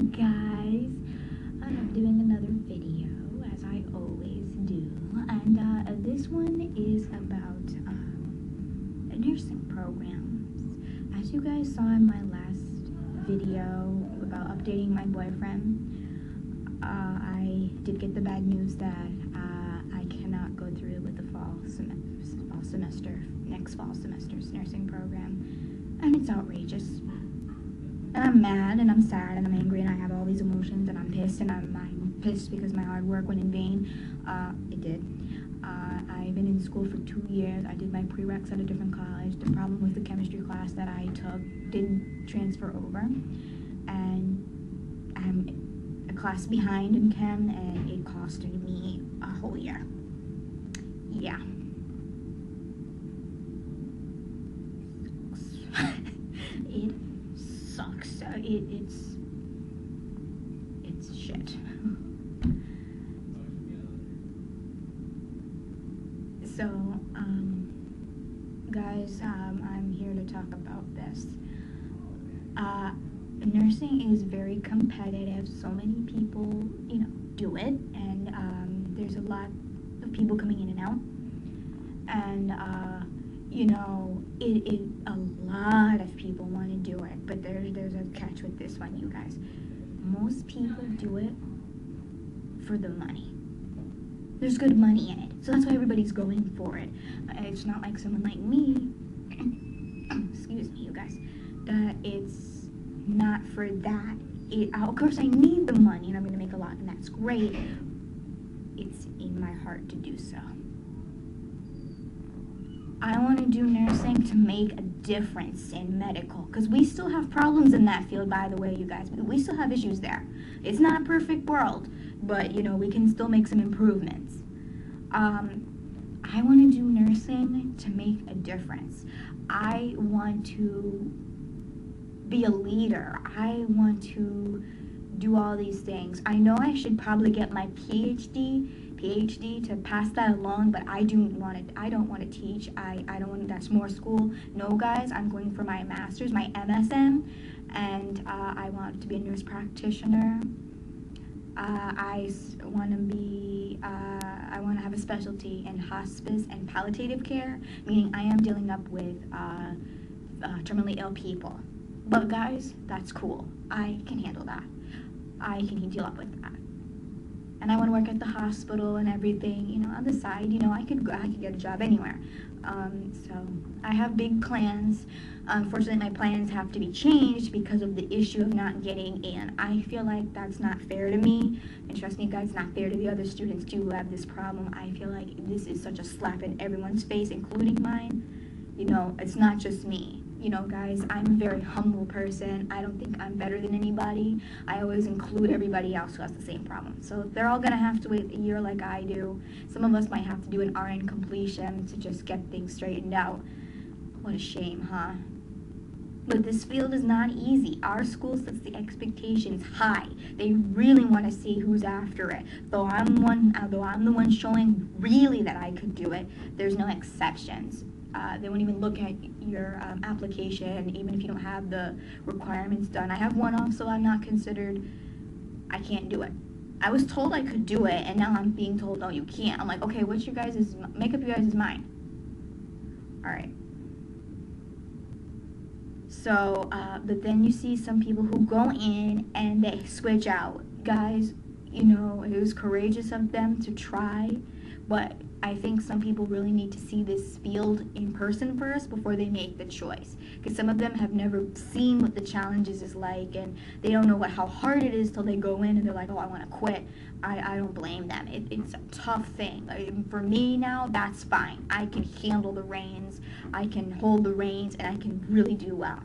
guys, I'm doing another video as I always do, and this one is about nursing programs. As you guys saw in my last video about updating my boyfriend, I did get the bad news that I cannot go through with the next fall semester's nursing program, and it's outrageous. And I'm mad, and I'm sad, and I'm angry, and I have all these emotions, and I'm pissed, and I'm pissed because my hard work went in vain. It did. I've been in school for 2 years. I did my prereqs at a different college. The problem with the chemistry class that I took didn't transfer over, and I'm a class behind in Chem, and it costed me a whole year. Yeah. It sucks. It's shit. So, guys, I'm here to talk about this. Nursing is very competitive. So many people, do it, and there's a lot of people coming in and out, and a lot of people want to do it, but there's a catch with this one, you guys. Most people do it for the money. There's good money in it, so that's why everybody's going for it. It's not like someone like me, excuse me, you guys, that it's not for that. Of course, I need the money, and I'm going to make a lot, and that's great. It's in my heart to do so. I want to do nursing to make a difference in medical, because we still have problems in that field, by the way, you guys. We still have issues there. It's not a perfect world, but, we can still make some improvements. I want to do nursing to make a difference. I want to be a leader. I want to do all these things. I know I should probably get my PhD to pass that along, but I don't want to teach. I don't want, that's more school. No, guys, I'm going for my master's, my MSM, and I want to be a nurse practitioner. I want to have a specialty in hospice and palliative care, meaning I am dealing up with terminally ill people. But guys, that's cool. I can handle that. I can deal up with that. And I want to work at the hospital and everything, on the side. I could get a job anywhere. So I have big plans. Unfortunately, my plans have to be changed because of the issue of not getting in. I feel like that's not fair to me. And trust me, guys, it's not fair to the other students too who have this problem. I feel like this is such a slap in everyone's face, including mine. It's not just me. Guys, I'm a very humble person. I don't think I'm better than anybody. I always include everybody else who has the same problem. So if they're all going to have to wait a year like I do, some of us might have to do an RN completion to just get things straightened out. What a shame, huh? But this field is not easy. Our school sets the expectations high. They really want to see who's after it. Though I'm the one showing really that I could do it, there's no exceptions. They won't even look at your application, even if you don't have the requirements done. I have one off, so I'm not considered, I can't do it. I was told I could do it, and now I'm being told, no, you can't. I'm like, okay, what's your guys' make up your guys' mind. All right. So, but then you see some people who go in and they switch out. Guys, it was courageous of them to try, but I think some people really need to see this field in person first before they make the choice. Because some of them have never seen what the challenges is like, and they don't know how hard it is till they go in and they're like, oh, I want to quit. I don't blame them. It's a tough thing. For me now, that's fine. I can handle the reins. I can hold the reins, and I can really do well.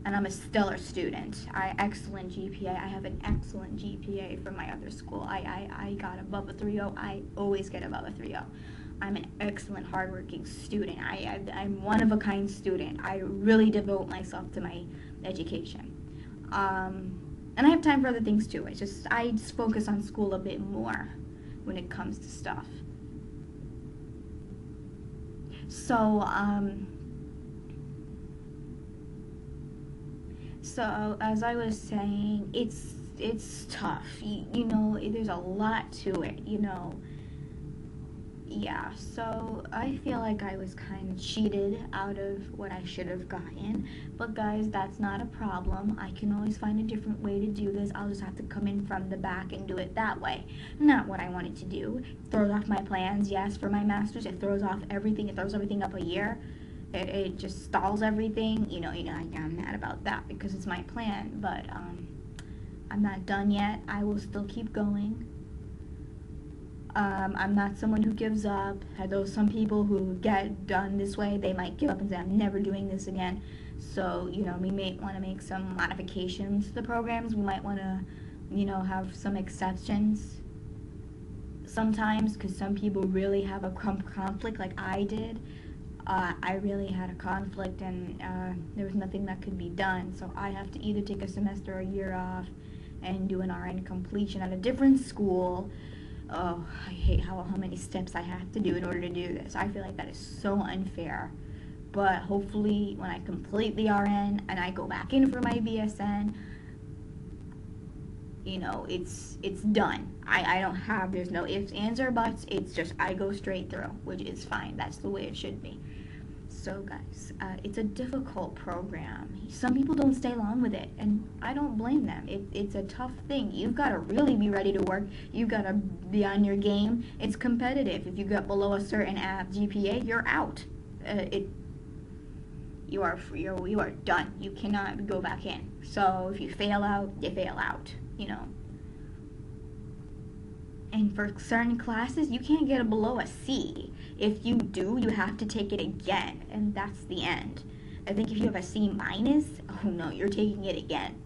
And I'm a stellar student. Excellent GPA. I have an excellent GPA from my other school. I got above a 3.0. I always get above a 3.0. I'm an excellent, hardworking student. I'm one-of-a-kind student. I really devote myself to my education. And I have time for other things too. I just focus on school a bit more when it comes to stuff. So as I was saying, it's tough. There's a lot to it. Yeah, so I feel like I was kind of cheated out of what I should have gotten. But guys, that's not a problem. I can always find a different way to do this. I'll just have to come in from the back and do it that way. Not what I wanted to do. Throws off my plans, yes, for my master's. It throws off everything. It throws everything up a year. It just stalls everything. I'm mad about that because it's my plan. But I'm not done yet. I will still keep going. I'm not someone who gives up. Although some people who get done this way, they might give up and say, I'm never doing this again. So, we may want to make some modifications to the programs. We might want to, have some exceptions sometimes because some people really have a conflict like I did. I really had a conflict and there was nothing that could be done. So I have to either take a semester or a year off and do an RN completion at a different school. Oh, I hate how many steps I have to do in order to do this. I feel like that is so unfair. But hopefully when I complete the RN and I go back in for my BSN, it's done. There's no ifs, ands, or buts. It's just I go straight through, which is fine. That's the way it should be. So guys, it's a difficult program. Some people don't stay long with it, and I don't blame them. It's a tough thing. You've got to really be ready to work. You've got to be on your game. It's competitive. If you get below a certain GPA, you're out. You are done. You cannot go back in. So if you fail out, you fail out. And for certain classes, you can't get below a C. If you do, you have to take it again, and that's the end. I think if you have a C minus, oh no, you're taking it again.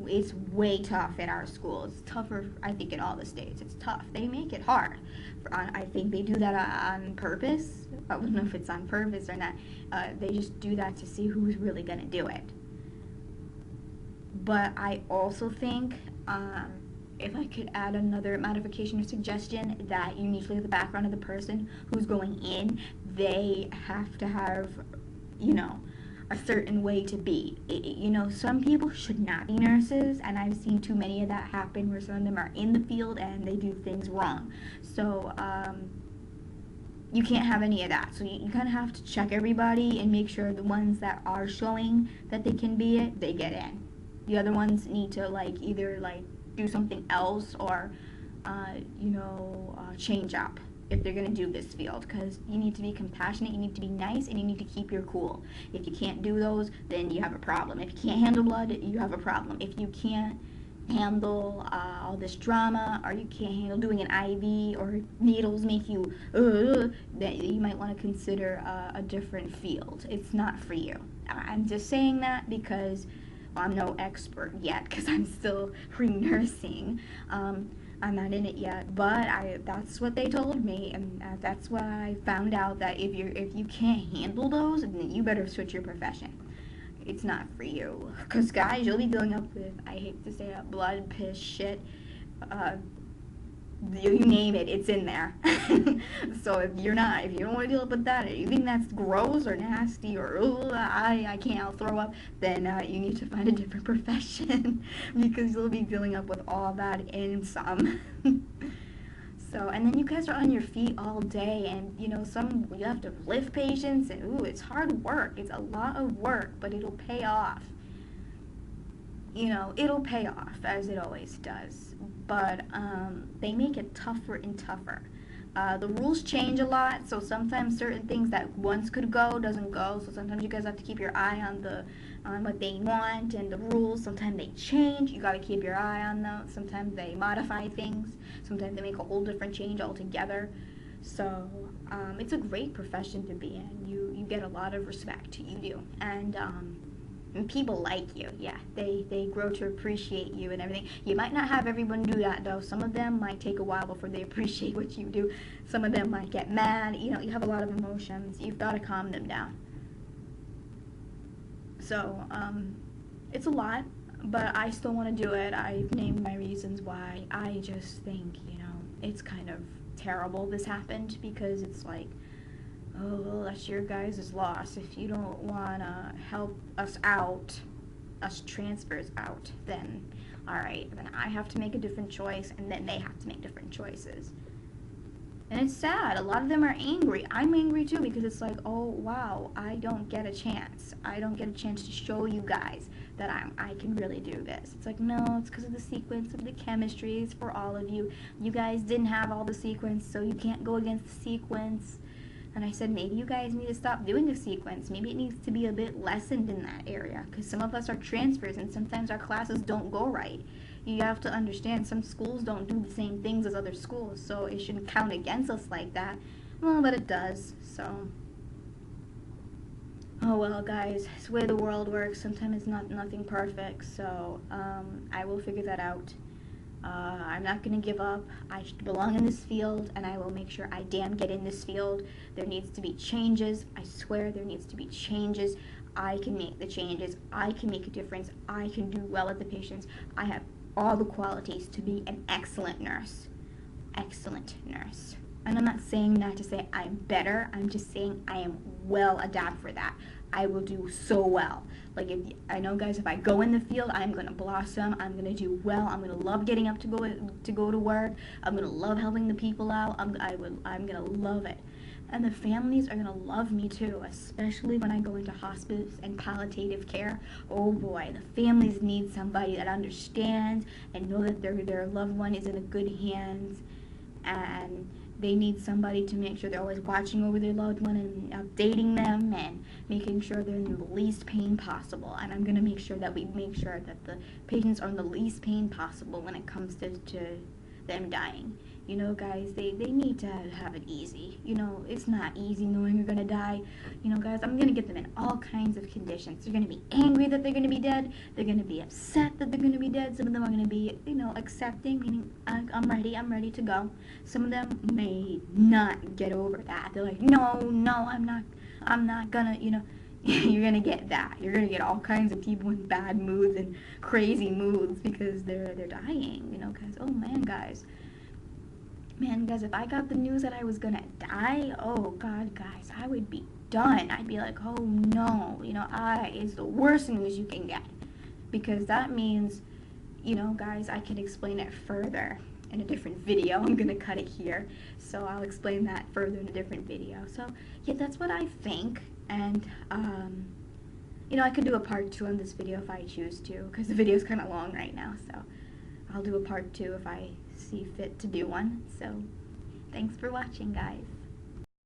It's way tough at our school. It's tougher, I think, in all the states. It's tough. They make it hard. I think they do that on purpose. I don't know if it's on purpose or not. They just do that to see who's really going to do it. But I also think if I could add another modification or suggestion, that you need to look at the background of the person who's going in. They have to have, a certain way to be. Some people should not be nurses, and I've seen too many of that happen where some of them are in the field and they do things wrong. So, you can't have any of that. So you kind of have to check everybody and make sure the ones that are showing that they can be it, they get in. The other ones need to either do something else or change up if they're going to do this field, because you need to be compassionate, you need to be nice, and you need to keep your cool. If you can't do those, then you have a problem. If you can't handle blood, you have a problem. If you can't handle all this drama, or you can't handle doing an IV, or needles make you then you might want to consider a different field. It's not for you. I'm just saying that because I'm no expert yet, because I'm still pre-nursing. I'm not in it yet, but that's what they told me, and that's what I found out, that if you can't handle those, then you better switch your profession. It's not for you, because guys, you'll be dealing up with, I hate to say it, blood, piss, shit, you name it, it's in there. So if you don't want to deal with that, or you think that's gross or nasty, or I can't, I'll throw up, then you need to find a different profession because you'll be dealing up with all that and some. So, and then you guys are on your feet all day, and you have to lift patients, and it's hard work. It's a lot of work, but it'll pay off. It'll pay off, as it always does. But they make it tougher and tougher. The rules change a lot, so sometimes certain things that once could go doesn't go. So sometimes you guys have to keep your eye on what they want and the rules. Sometimes they change. You got to keep your eye on them. Sometimes they modify things. Sometimes they make a whole different change altogether. So it's a great profession to be in. You get a lot of respect. You do. And people like you. Yeah, they grow to appreciate you and everything. You might not have everyone do that, though. Some of them might take a while before they appreciate what you do. Some of them might get mad. You have a lot of emotions. You've got to calm them down. So it's a lot, but I still want to do it. I've named my reasons why. I just think it's kind of terrible this happened, because it's like, oh, well, that's your guys' loss. If you don't want to help us out, us transfers out, then all right, then I have to make a different choice, and then they have to make different choices. And it's sad. A lot of them are angry. I'm angry too, because it's like, oh wow, I don't get a chance. I don't get a chance to show you guys that I can really do this. It's like, no, it's because of the sequence of the chemistries for all of you. You guys didn't have all the sequence, so you can't go against the sequence. And I said, maybe you guys need to stop doing a sequence. Maybe it needs to be a bit lessened in that area, because some of us are transfers, and sometimes our classes don't go right. You have to understand, some schools don't do the same things as other schools, so it shouldn't count against us like that. Well, but it does, so. Oh well, guys, it's the way the world works. Sometimes it's nothing perfect, so I will figure that out. I'm not going to give up. I belong in this field, and I will make sure I damn get in this field. There needs to be changes. I swear there needs to be changes. I can make the changes. I can make a difference. I can do well with the patients. I have all the qualities to be an excellent nurse. Excellent nurse. And I'm not saying that to say I'm better. I'm just saying I am well adapted for that. I will do so well. Like, I know, guys, if I go in the field, I'm going to blossom. I'm going to do well. I'm going to love getting up to go to work. I'm going to love helping the people out. I'm going to love it. And the families are going to love me too, especially when I go into hospice and palliative care. Oh boy, the families need somebody that understands and know that their loved one is in a good hands, and they need somebody to make sure they're always watching over their loved one and updating them and making sure they're in the least pain possible. And I'm going to make sure that we make sure that the patients are in the least pain possible when it comes to them dying. You know, guys, they need to have it easy. You know, it's not easy knowing you're going to die. You know, guys, I'm going to get them in all kinds of conditions. They're going to be angry that they're going to be dead. They're going to be upset that they're going to be dead. Some of them are going to be, you know, accepting, meaning, I'm ready to go. Some of them may not get over that. They're like, no, I'm not going to, you know. You're going to get that. You're going to get all kinds of people in bad moods and crazy moods because they're dying, you know, guys. Oh, man, guys. Man, guys, if I got the news that I was gonna die, oh God, guys, I would be done. I'd be like, oh no, you know, it's the worst news you can get. Because that means, you know, guys, I can explain it further in a different video. I'm gonna cut it here, so I'll explain that further in a different video. So, yeah, that's what I think, and, you know, I could do a part 2 on this video if I choose to, because the video's kind of long right now, so I'll do a part 2 if I see fit to do one. So thanks for watching, guys.